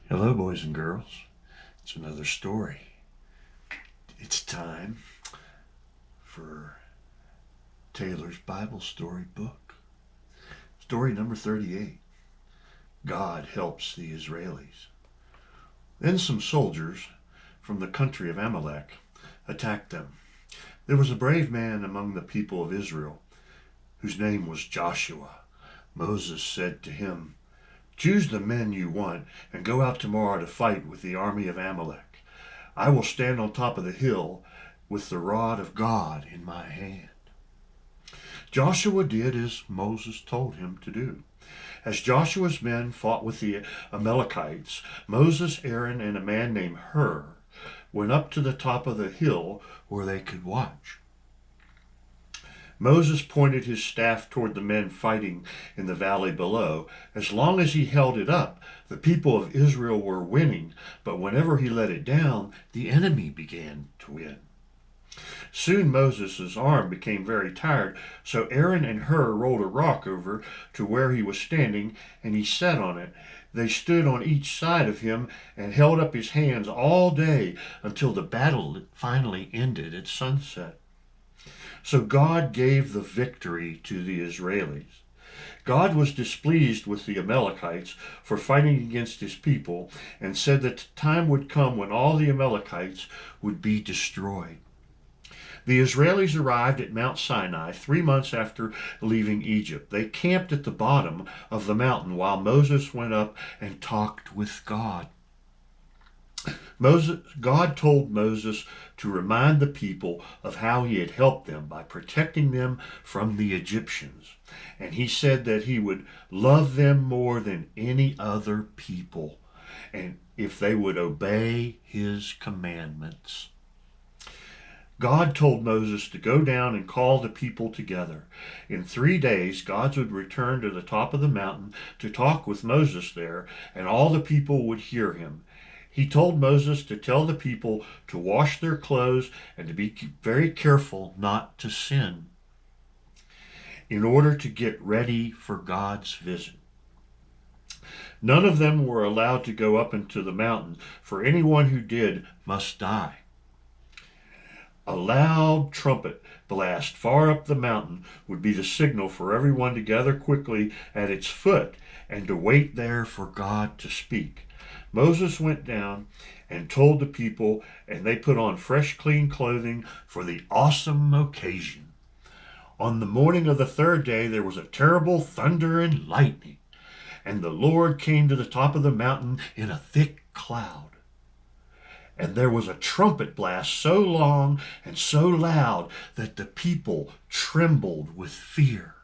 Hello, boys and girls. It's another story. It's time for Taylor's Bible Story book. Story number 38. God helps the Israelis. Then some soldiers from the country of Amalek attacked them. There was a brave man among the people of Israel whose name was Joshua. Moses said to him, "Choose the men you want and go out tomorrow to fight with the army of Amalek. I will stand on top of the hill with the rod of God in my hand." Joshua did as Moses told him to do. As Joshua's men fought with the Amalekites, Moses, Aaron, and a man named Hur went up to the top of the hill where they could watch. Moses pointed his staff toward the men fighting in the valley below. As long as he held it up, the people of Israel were winning, but whenever he let it down, the enemy began to win. Soon Moses' arm became very tired, so Aaron and Hur rolled a rock over to where he was standing, and he sat on it. They stood on each side of him and held up his hands all day until the battle finally ended at sunset. So God gave the victory to the Israelis. God was displeased with the Amalekites for fighting against his people and said that the time would come when all the Amalekites would be destroyed. The Israelis arrived at Mount Sinai 3 months after leaving Egypt. They camped at the bottom of the mountain while Moses went up and talked with God. God told Moses to remind the people of how he had helped them by protecting them from the Egyptians. And he said that he would love them more than any other people, and if they would obey his commandments. God told Moses to go down and call the people together. In 3 days, God would return to the top of the mountain to talk with Moses there, and all the people would hear him. He told Moses to tell the people to wash their clothes and to be very careful not to sin in order to get ready for God's visit. None of them were allowed to go up into the mountain, for anyone who did must die. A loud trumpet blast far up the mountain would be the signal for everyone to gather quickly at its foot and to wait there for God to speak. Moses went down and told the people, and they put on fresh, clean clothing for the awesome occasion. On the morning of the 3rd day, there was a terrible thunder and lightning, and the Lord came to the top of the mountain in a thick cloud. And there was a trumpet blast so long and so loud that the people trembled with fear.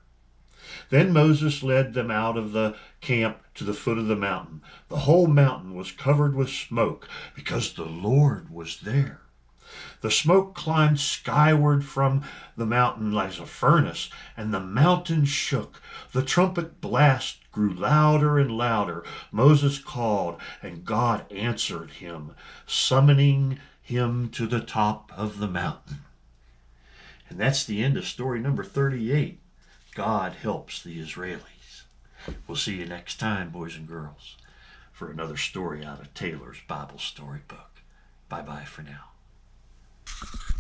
Then Moses led them out of the camp to the foot of the mountain. The whole mountain was covered with smoke because the Lord was there. The smoke climbed skyward from the mountain like a furnace, and the mountain shook. The trumpet blast grew louder and louder. Moses called, and God answered him, summoning him to the top of the mountain. And that's the end of story number 38. God helps the Israelis. We'll see you next time, boys and girls, for another story out of Taylor's Bible Story book. Bye-bye for now.